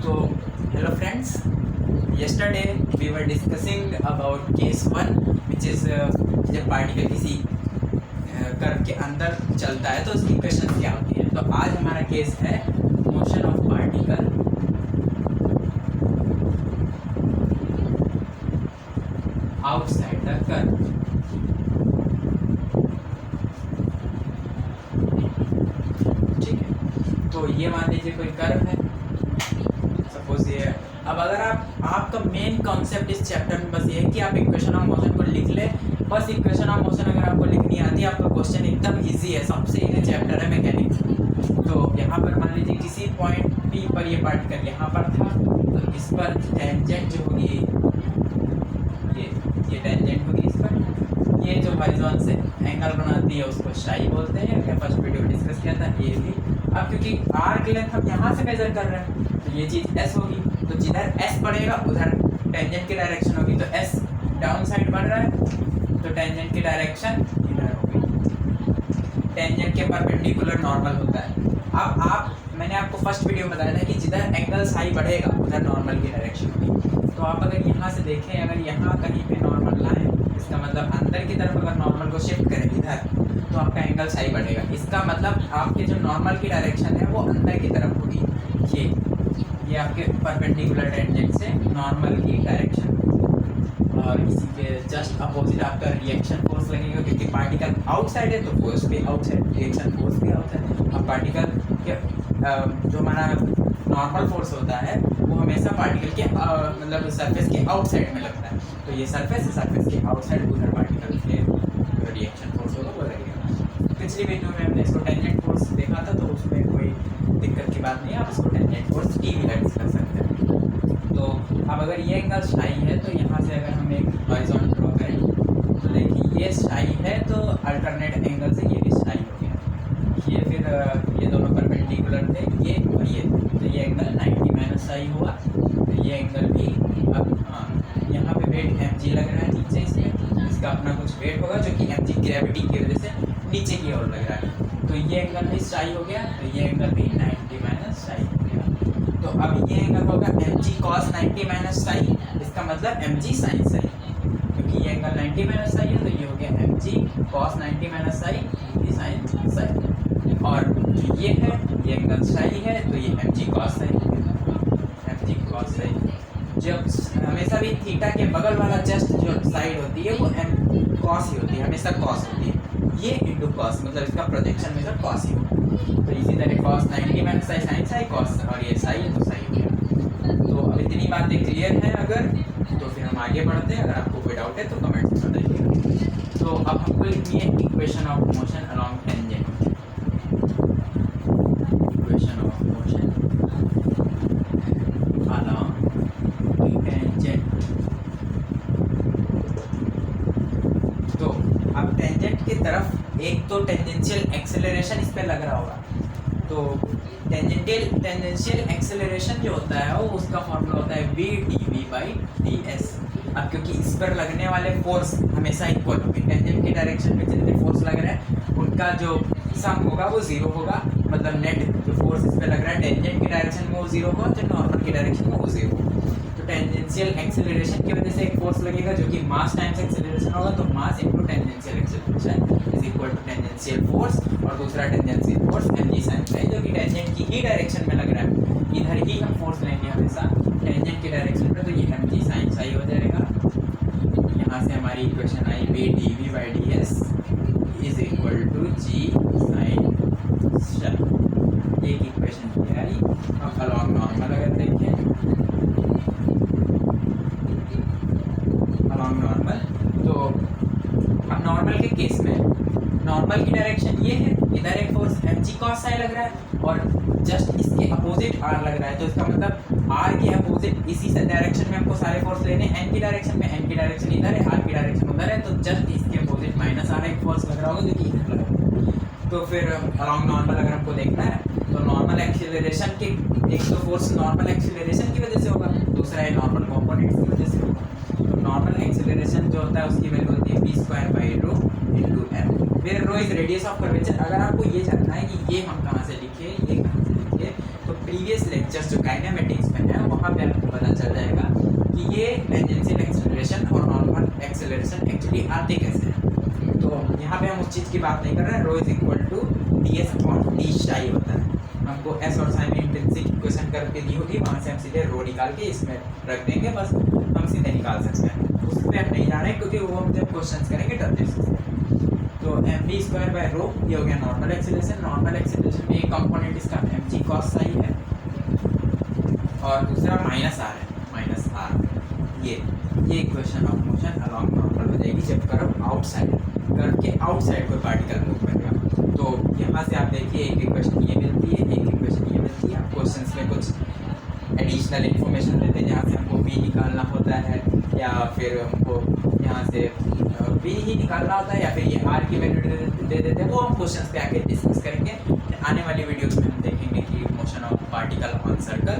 So, hello friends. Yesterday we were discussing about case 1, which is जब particle किसी curve के अंदर चलता है तो उसकी इक्वेशन क्या होती है। तो आज हमारा केस है motion of particle outside the curve. ठीक है, तो ये मान लीजिए कोई कर्व है, सपोज ये। अब अगर आपका मेन कॉन्सेप्ट इस चैप्टर में बस ये है कि आप इक्वेशन ऑफ मोशन को लिख ले। बस इक्वेशन ऑफ मोशन अगर आपको लिखनी आती है, आपका क्वेश्चन एकदम इजी है, सबसे इजी चैप्टर है मैकेनिक्स। तो यहाँ पर मान लीजिए किसी पॉइंट पी पर ये पार्टिकल यहाँ पर था, तो इस पर टेंजेंट जो होगी ये टेंजेंट होगी इस पर। ये जो हॉरिजॉन से एंगल बनाती है उसको शाई बोलते हैं। हमने फर्स्ट वीडियो में डिस्कस किया था ये भी। अब क्योंकि आर्क लेंथ हम यहाँ से मेजर कर रहे हैं तो ये चीज़ एस होगी, तो जिधर एस बढ़ेगा उधर टेंजेंट की डायरेक्शन होगी। तो एस डाउन साइड बढ़ रहा है तो टेंजेंट की डायरेक्शन इधर होगी। टेंजेंट के परपेंडिकुलर नॉर्मल होता है। अब मैंने आपको फर्स्ट वीडियो में बताया था कि जिधर एंगल साई बढ़ेगा उधर नॉर्मल की डायरेक्शन होगी। तो आप अगर यहाँ से देखें, अगर यहाँ कहीं पे नॉर्मल लाएं, इसका मतलब अंदर की तरफ अगर नॉर्मल को शिफ्ट करें इधर, तो आपका एंगल साई बढ़ेगा। इसका मतलब आपके जो नॉर्मल की डायरेक्शन है वो अंदर की तरफ होगी। ये आपके परपेंडिकुलर टेंजेंट से नॉर्मल की डायरेक्शन। और इसी के जस्ट अपोजिट आपका रिएक्शन फोर्स लगेगा, क्योंकि पार्टिकल आउटसाइड है तो फोर्स भी आउटसाइड, रिएक्शन फोर्स भी आउटसाइड। अब पार्टिकल के जो हमारा नॉर्मल फोर्स होता है वो हमेशा पार्टिकल के मतलब सरफेस के आउटसाइड में लगता है। तो ये सरफेस के आउटसाइड उधर पार्टिकल के रिएक्शन फोर्स होगा वो लगेगा। पिछली वीडियो में हमने इसको टेंजेंट फोर्स देखा था, तो उसमें कोई दिक्कत की बात नहीं है, आप इसको टेंजेंट फोर्स टी भी यूज कर सकते हैं। तो अब अगर ये एंगल शाई है तो यहाँ से अगर हम एक हॉरिजॉन ड्रॉ करें तो देखिए ये शाई है, तो अल्टरनेट एंगल से ये भी शाई हो गया। ये फिर ये दोनों परपेंडिकुलर थे, ये और ये, तो ये एंगल 90 माइनस शाई हुआ। तो ये एंगल भी अब यहाँ पे वेट mg लग रहा है नीचे, इसमें इसका अपना कुछ वेट होगा जो कि mg ग्रेविटी की वजह से नीचे की ओर लग रहा है। तो ये एंगल भी शाई हो गया, तो ये एंगल भी 90 माइनस शाई हो गया। तो अब ये एंगल होगा mg cos 90 माइनस साई, इसका मतलब mg sin साई, क्योंकि ये एंगल 90 माइनस साई है तो ये हो गया mg cos 90 minus psi sin Sai. और जो ये है ये एंगल साई है तो ये mg cos Sai, mg cos Sai. जब हमेशा भी थीटा के बगल वाला जस्ट जो साइड होती है वो cos ही होती है, हमेशा cos होती है। ये इंटू cos मतलब इसका प्रोजेक्शन में सब cos ही होगा। तो इसी तरह cos 90 minus psi sin Sai cos, और ये साई है तो साई हो गया। तो अब इतनी बातें क्लियर हैं अगर, तो फिर हम आगे बढ़ते हैं। अगर आपको कोई डाउट है तो कमेंट में बताइएगा। तो अब हमको लिखनी है equation of motion along tangent. Equation of motion along tangent. तो अब टेंजेंट की तरफ एक तो टेंजेंशियल एक्सेलरेशन इस पे लग रहा होगा। तो टेंजेंशियल एक्सेलरेशन जो होता है वो उसका फॉर्मूला होता है v/dv/ds। अब क्योंकि इस पर लगने वाले फोर्स हमेशा इक्वल होंगे, टेंजेंट की डायरेक्शन में जितने फोर्स लग रहे हैं उनका जो सम होगा वो जीरो होगा। मतलब नेट जो फोर्स इस पर लग रहा है टेंजेंट की डायरेक्शन में वो जीरो होगा, जो नॉर्मल की डायरेक्शन में वो जीरो होगा। तो टेंजेंशियल एक्सेलरेशन की वजह से एक फोर्स लगेगा जो कि मास टाइम्स एक्सेलरेशन होगा, तो mass into tangential acceleration is equal to tangential force, और दूसरा टेंजेंशियल फोर्स mg sin है जो कि टेंजेंट की ही डायरेक्शन में लग रहा है। इधर ही हम फोर्स लेंगे हमेशा टेंजेंट की डायरेक्शन पे, तो ये mg sin साई हो जाएगा। यहाँ से हमारी इक्वेशन आई v/dv/ds is equal to g sin psi. एक इक्वेशन ये आई। अब अलॉन्ग नॉर्मल अगर देखें, अलॉन्ग नॉर्मल, तो अब नॉर्मल के केस में नॉर्मल की डायरेक्शन ये है, इधर एक फोर्स mg cos साई लग रहा है और जस्ट इसके अपोजिट r लग रहा है। तो इसका मतलब r के अपोजिट इसी से डायरेक्शन में हमको सारे फोर्स लेने n की डायरेक्शन में, n की डायरेक्शन इधर है, r की डायरेक्शन उधर है, तो जस्ट इसके अपोजिट माइनस r एक फोर्स लग रहा होगा जो कि इधर लग रहा है। तो फिर अलॉन्ग नॉर्मल अगर हमको देखना है तो नॉर्मल एक्सीलरेशन के एक तो फोर्स नॉर्मल एक्सीलरेशन की वजह से होगा, दूसरा है नॉर्मल कंपोनेंट्स की वजह से होगा। तो नॉर्मल एक्सीलरेशन जो होता है उसकी वैल्यू होती है v² × m, where rho is radius of curvature. अगर आपको ये जानना है कि ये हम कहाँ से लिखे, ये कहाँ से लिखे, तो प्रीवियस लेक्चर्स जो काइनेमेटिक्स में है वहाँ पे आपको पता चल जाएगा कि ये टेंजेंशियल एक्सेलरेशन और नॉर्मल एक्सेलरेशन एक्चुअली आते कैसे हैं। तो यहाँ पे हम उस चीज़ की बात नहीं कर रहे हैं। रो इज इक्वल टू ds/d शाई होता है। हमको एस और साइन में इंट्रिंसिक इक्वेशन करके दी होगी, वहाँ से हम सीधे रो निकाल के इसमें रख देंगे, बस हम सीधे निकाल सकते हैं। उस पर हम नहीं जा रहे हैं क्योंकि वो हम जब क्वेश्चन करेंगे तब देख सकते हैं। तो mv²/रो ये हो गया नॉर्मल एक्सेलरेशन। नॉर्मल एक्सेलरेशन में एक कंपोनेंट इसका mg cos साई है और दूसरा माइनस आर है, माइनस आर। ये equation of motion along normal हो जाएगी जब कर्व आउटसाइड, कर्व के आउटसाइड कोई पार्टिकल मूव करेगा। तो यहाँ से आप देखिए एक इक्वेशन ये मिलती है, एक इक्वेशन ये मिलती है। क्वेश्चंस में कुछ एडिशनल इन्फॉर्मेशन देते हैं जहाँ से हमको v निकालना होता है, या फिर हमको यहाँ से v ही निकालना होता है, या फिर ये r की वैल्यू दे देते हैं। वो हम क्वेश्चंस पे आके डिस्कस करेंगे। आने वाली वीडियोस में हम देखेंगे कि motion of particle on circle,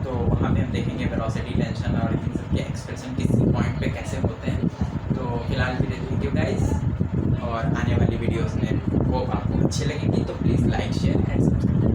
तो वहाँ पे हम देखेंगे वेलोसिटी, टेंशन और इन सब के एक्सप्रेशन किस पॉइंट पे कैसे होते हैं। तो फिलहाल के लिए थैंक यू गाइस, और आने वाली वीडियोस में होप आपको अच्छी लगेगी, तो please like share and subscribe.